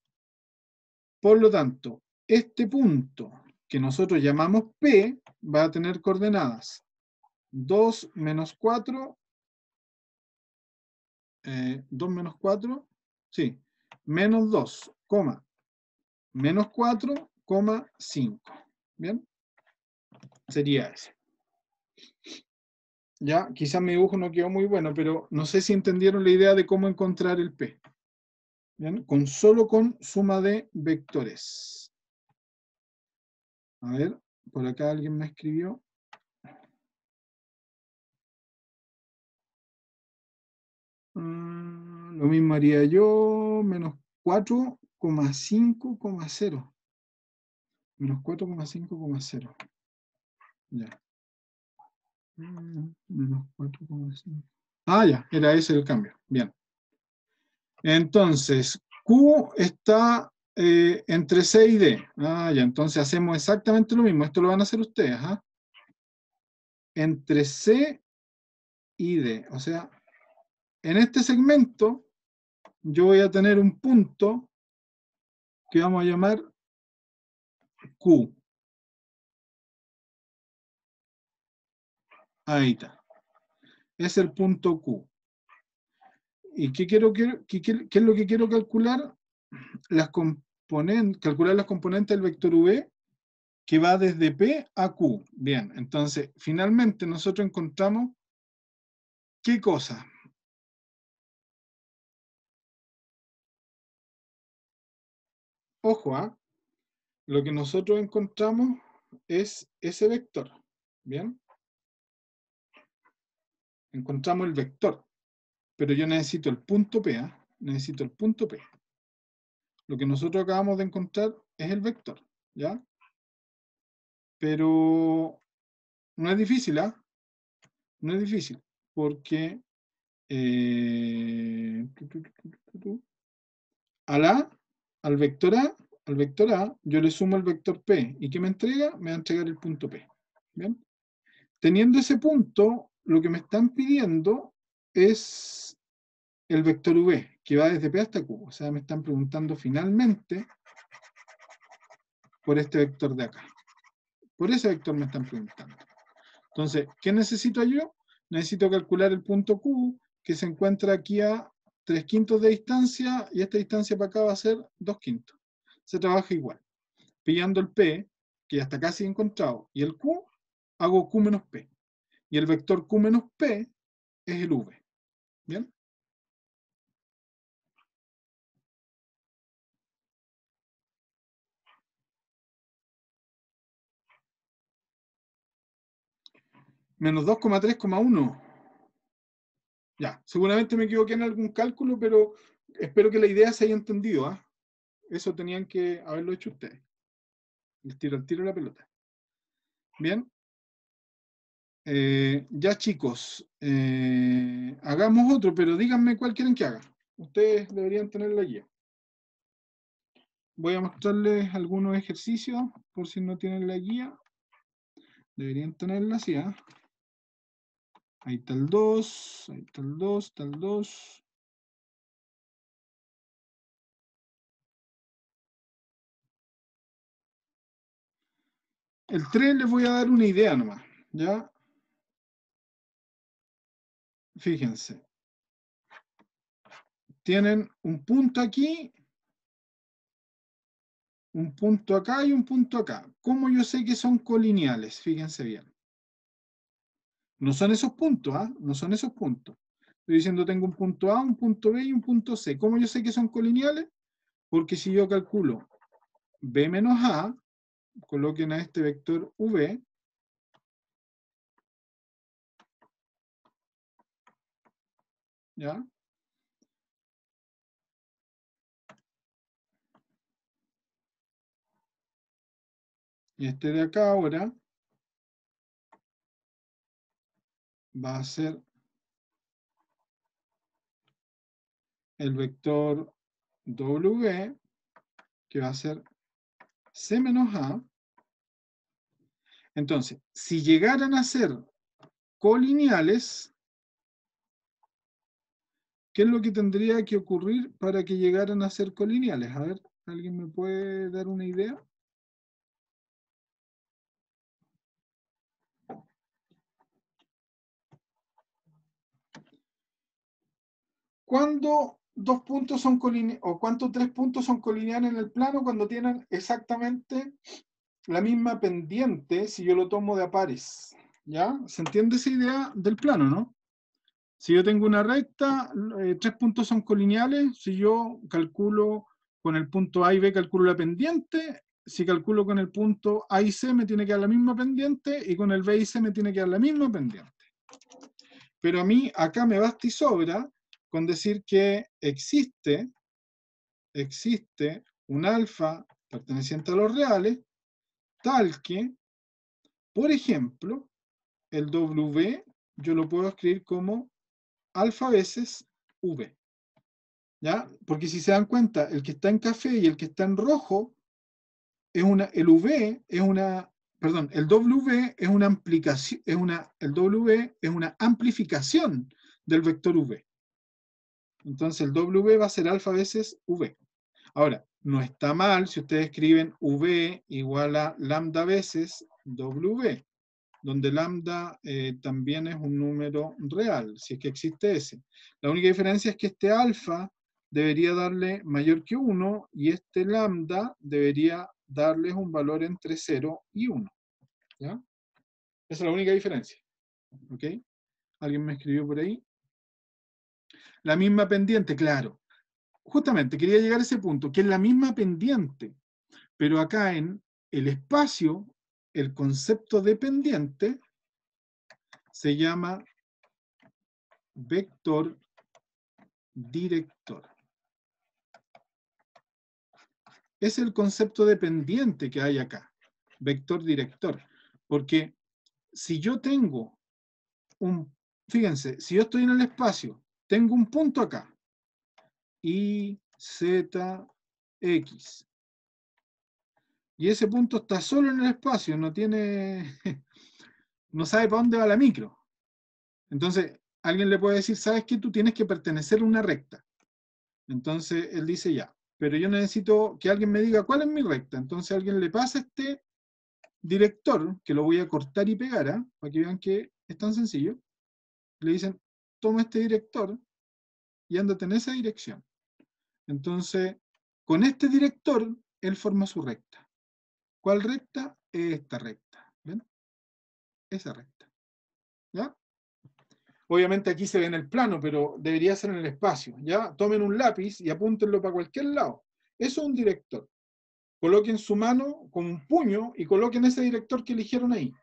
Por lo tanto, este punto que nosotros llamamos P va a tener coordenadas 2 menos 4, 2 menos 4, sí, menos 2, menos 4, 5. ¿Bien? Sería ese. Ya, quizás mi dibujo no quedó muy bueno, pero no sé si entendieron la idea de cómo encontrar el P. ¿Bien? Solo con suma de vectores. A ver, por acá alguien me escribió. Lo mismo haría yo, menos 4,5,0. Menos 4,5,0. Ya. Menos 4,5. Ah, ya, era ese el cambio. Bien. Entonces, Q está entre C y D. Ah, ya, entonces hacemos exactamente lo mismo. Esto lo van a hacer ustedes. ¿Ah? Entre C y D. O sea, en este segmento yo voy a tener un punto que vamos a llamar Q. Ahí está. Es el punto Q. ¿Y qué es lo que quiero calcular? Calcular las componentes del vector V que va desde P a Q. Bien, entonces, finalmente nosotros encontramos ¿qué cosa? Ojo, ¿ah? Lo que nosotros encontramos es ese vector. Bien, encontramos el vector, pero yo necesito el punto P, ¿ah? Necesito el punto P. Lo que nosotros acabamos de encontrar es el vector, ¿ya? Pero no es difícil, ¿ah? No es difícil, porque al A, al vector A, yo le sumo el vector P. ¿Y qué me entrega? Me va a entregar el punto P. ¿Bien? Teniendo ese punto, lo que me están pidiendo es el vector V, que va desde P hasta Q. O sea, me están preguntando finalmente por este vector de acá. Por ese vector me están preguntando. Entonces, ¿qué necesito yo? Necesito calcular el punto Q, que se encuentra aquí a 3/5 de distancia, y esta distancia para acá va a ser 2/5. Se trabaja igual. Pillando el P, que ya está casi encontrado, y el Q, hago Q menos P. Y el vector Q menos P es el V. ¿Bien? Menos 2,3,1. Ya, seguramente me equivoqué en algún cálculo, pero espero que la idea se haya entendido. ¿Ah? Eso tenían que haberlo hecho ustedes. Les tiro al tiro la pelota. Bien. Ya chicos, hagamos otro, pero díganme cuál quieren que haga. Ustedes deberían tener la guía. Voy a mostrarles algunos ejercicios, por si no tienen la guía. Deberían tenerla así, ¿ah? Ahí está el 2, ahí está el 2, está el 2. El 3 les voy a dar una idea nomás, ¿ya? Fíjense. Tienen un punto aquí, un punto acá y un punto acá. ¿Cómo yo sé que son colineales? Fíjense bien. No son esos puntos, ¿ah? No son esos puntos. Estoy diciendo tengo un punto A, un punto B y un punto C. ¿Cómo yo sé que son colineales? Porque si yo calculo B menos A, coloquen a este vector V, ¿ya? Y este de acá ahora va a ser el vector W, que va a ser C menos A. Entonces, si llegaran a ser colineales, ¿qué es lo que tendría que ocurrir para que llegaran a ser colineales? A ver, ¿alguien me puede dar una idea? ¿Cuándo dos puntos son colineales, o cuántos tres puntos son colineales en el plano cuando tienen exactamente la misma pendiente si yo lo tomo de a pares? ¿Ya? ¿Se entiende esa idea del plano, no? Si yo tengo una recta, tres puntos son colineales. Si yo calculo con el punto A y B, calculo la pendiente. Si calculo con el punto A y C, me tiene que dar la misma pendiente. Y con el B y C, me tiene que dar la misma pendiente. Pero a mí acá me basta y sobra con decir que existe un alfa perteneciente a los reales, tal que, por ejemplo, el W yo lo puedo escribir como alfa veces V. ¿Ya? Porque si se dan cuenta, el que está en café y el que está en rojo, el V es una, perdón, el W es una amplificación, el W es una amplificación del vector V. Entonces el W va a ser alfa veces V. Ahora, no está mal si ustedes escriben V igual a lambda veces W, donde lambda también es un número real, si es que existe ese. La única diferencia es que este alfa debería darle mayor que 1 y este lambda debería darles un valor entre 0 y 1. ¿Ya? Esa es la única diferencia. ¿Ok? ¿Alguien me escribió por ahí? La misma pendiente, claro. Justamente quería llegar a ese punto, que es la misma pendiente, pero acá en el espacio, el concepto de pendiente se llama vector director. Es el concepto de pendiente que hay acá, vector director. Porque si yo tengo fíjense, si yo estoy en el espacio, tengo un punto acá, Y, Z, X. Y ese punto está solo en el espacio, no tiene, no sabe para dónde va la micro. Entonces, alguien le puede decir, ¿sabes qué? Tú tienes que pertenecer a una recta. Entonces, él dice ya, pero yo necesito que alguien me diga cuál es mi recta. Entonces, alguien le pasa este director, que lo voy a cortar y pegar, ¿eh? Para que vean que es tan sencillo. Le dicen, toma este director y ándate en esa dirección. Entonces, con este director, él forma su recta. ¿Cuál recta? Esta recta. ¿Ven? Esa recta. ¿Ya? Obviamente aquí se ve en el plano, pero debería ser en el espacio. ¿Ya? Tomen un lápiz y apúntenlo para cualquier lado. Eso es un director. Coloquen su mano con un puño y coloquen ese director que eligieron ahí.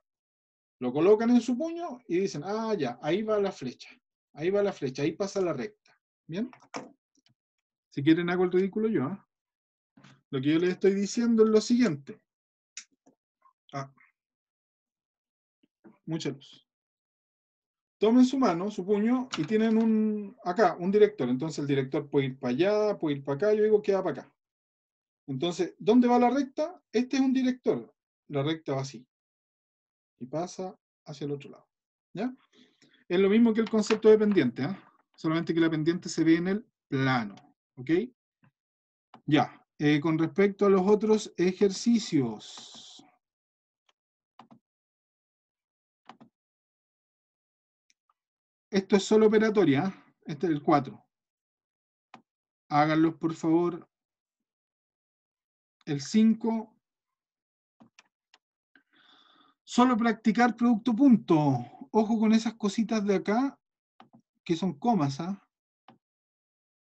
Lo colocan en su puño y dicen, ah, ya, ahí va la flecha. Ahí va la flecha, ahí pasa la recta. ¿Bien? Si quieren hago el ridículo yo. ¿Eh? Lo que yo les estoy diciendo es lo siguiente. Ah, mucha luz. Tomen su mano, su puño, y tienen acá un director. Entonces el director puede ir para allá, puede ir para acá, yo digo que va para acá. Entonces, ¿dónde va la recta? Este es un director. La recta va así. Y pasa hacia el otro lado. ¿Ya? Es lo mismo que el concepto de pendiente, ¿eh? Solamente que la pendiente se ve en el plano. ¿Ok? Ya. Con respecto a los otros ejercicios. Esto es solo operatoria. ¿Eh? Este es el 4. Háganlos, por favor. El 5. Solo practicar producto punto. Ojo con esas cositas de acá, que son comas, ¿ah?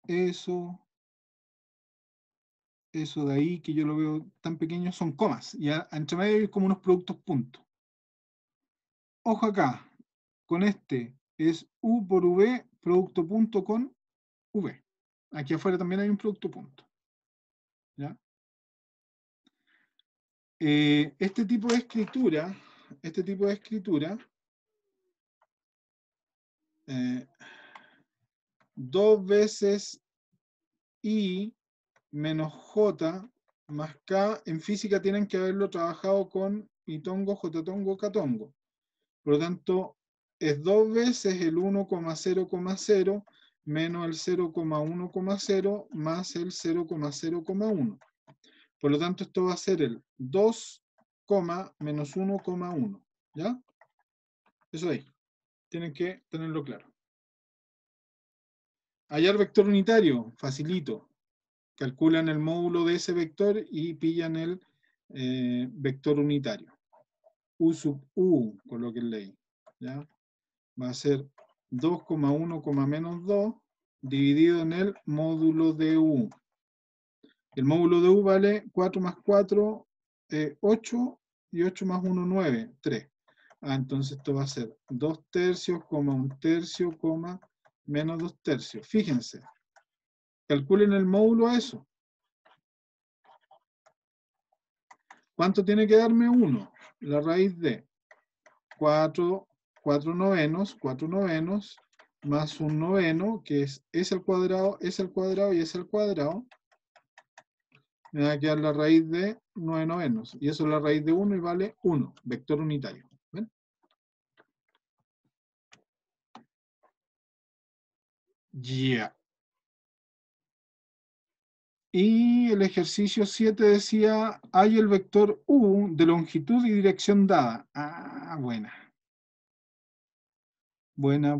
Eso de ahí, que yo lo veo tan pequeño, son comas. Y entre medio hay como unos productos punto. Ojo acá, con este es U por V, producto punto con V. Aquí afuera también hay un producto punto. ¿Ya? Este tipo de escritura, dos veces I menos J más K, en física tienen que haberlo trabajado con I-tongo, J-tongo, K-tongo. Por lo tanto, es dos veces el 1,0,0 menos el 0,1,0 más el 0,0,1. Por lo tanto, esto va a ser el 2, menos 1,1. ¿Ya? Eso ahí. Tienen que tenerlo claro. Hallar vector unitario, facilito. Calculan el módulo de ese vector y pillan el vector unitario. U sub U, colóquenle ahí. ¿Ya? Va a ser 2,1, menos 2 dividido en el módulo de U. El módulo de U vale 4 más 4, 8, y 8 más 1, 9, 3. Entonces esto va a ser 2 tercios, 1 tercio, menos 2 tercios. Fíjense, calculen el módulo a eso. ¿Cuánto tiene que darme 1? La raíz de 4 4 novenos, más un noveno, que es S al cuadrado y S al cuadrado, me va a quedar la raíz de 9 novenos. Y eso es la raíz de 1 y vale 1, vector unitario. ¿Ven? Ya. Y el ejercicio 7 decía, hay el vector U de longitud y dirección dada. Ah, buena. Buena.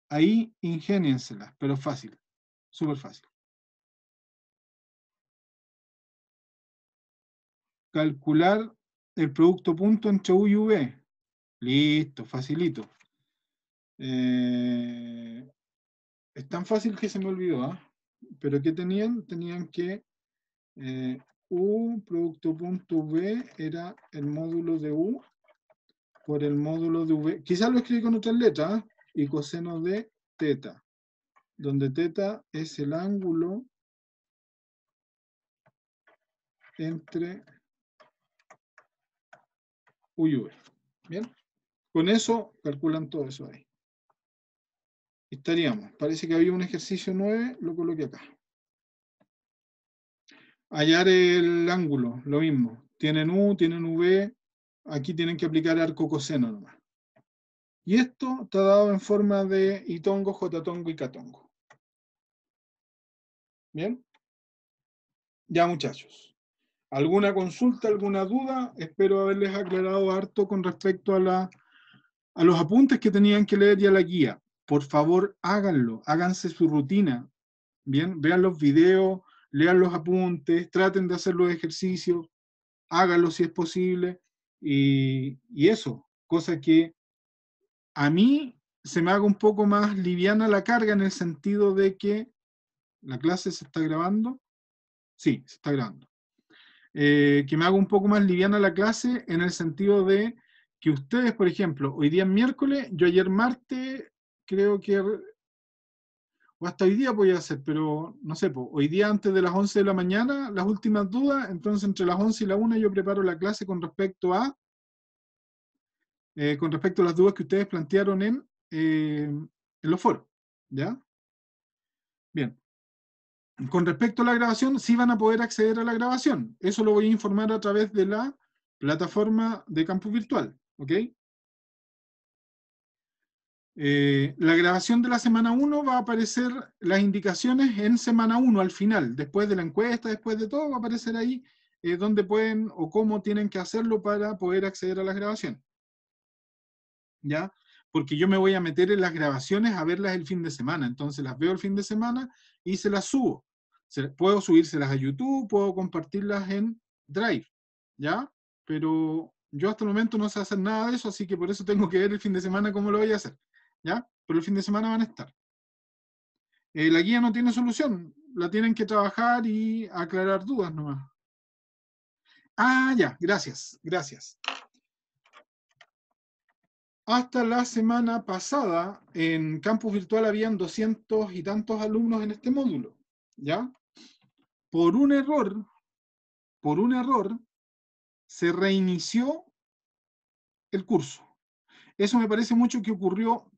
Ahí ingénienselas, pero fácil. Súper fácil. Calcular el producto punto entre U y V. Listo, facilito. Es tan fácil que se me olvidó, ¿ah? Pero ¿qué tenían? Tenían que U producto punto V era el módulo de U por el módulo de V. Quizás lo escribí con otras letras, ¿eh? Y coseno de teta, donde teta es el ángulo entre U y V. ¿Bien? Con eso calculan todo eso ahí. Estaríamos. Parece que había un ejercicio 9, lo coloqué acá. Hallar el ángulo, lo mismo. Tienen U, tienen V, aquí tienen que aplicar arco coseno nomás. Y esto está dado en forma de itongo, jotatongo y catongo. ¿Bien? Ya, muchachos. ¿Alguna consulta, alguna duda? Espero haberles aclarado harto con respecto a los apuntes que tenían que leer y a la guía. Por favor, háganlo, háganse su rutina. Bien, vean los videos, lean los apuntes, traten de hacer los ejercicios, háganlo si es posible. Y eso, cosa que a mí se me haga un poco más liviana la carga en el sentido de que la clase se está grabando. Sí, se está grabando. Que me haga un poco más liviana la clase en el sentido de que ustedes, por ejemplo, hoy día es miércoles, yo ayer martes, creo que, o hasta hoy día podía hacer, pero no sé, pues, hoy día antes de las 11 de la mañana, las últimas dudas, entonces entre las 11 y la 1 yo preparo la clase con respecto a las dudas que ustedes plantearon en los foros, ¿ya? Bien. Con respecto a la grabación, sí van a poder acceder a la grabación. Eso lo voy a informar a través de la plataforma de campus virtual, ¿ok? La grabación de la semana 1 va a aparecer las indicaciones en semana 1 al final, después de la encuesta, después de todo, va a aparecer ahí dónde pueden o cómo tienen que hacerlo para poder acceder a las grabaciones. ¿Ya? Porque yo me voy a meter en las grabaciones a verlas el fin de semana, entonces las veo el fin de semana y se las subo. Puedo subírselas a YouTube, puedo compartirlas en Drive, ¿ya? Pero yo hasta el momento no sé hacer nada de eso, así que por eso tengo que ver el fin de semana cómo lo voy a hacer, ¿ya? Pero el fin de semana van a estar. La guía no tiene solución, la tienen que trabajar y aclarar dudas nomás. Ah, ya, gracias. Hasta la semana pasada, en campus virtual habían 200 y tantos alumnos en este módulo, ¿ya? Por un error, se reinició el curso. Eso me parece mucho que ocurrió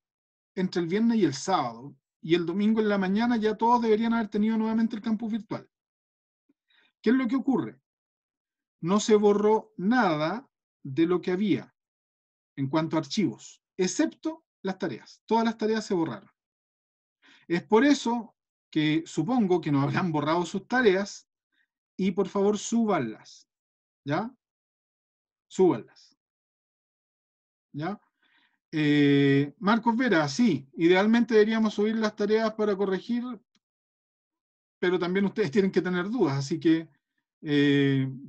entre el viernes y el sábado, y el domingo en la mañana ya todos deberían haber tenido nuevamente el campus virtual. ¿Qué es lo que ocurre? No se borró nada de lo que había en cuanto a archivos, excepto las tareas. Todas las tareas se borraron. Es por eso que supongo que no habrán borrado sus tareas y por favor súbanlas, ¿ya? Súbanlas, ¿ya? Marcos Vera, sí, idealmente deberíamos subir las tareas para corregir, pero también ustedes tienen que tener dudas, así que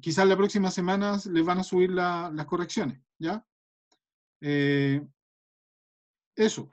quizás la próxima semana les van a subir las correcciones, ¿ya? Eso.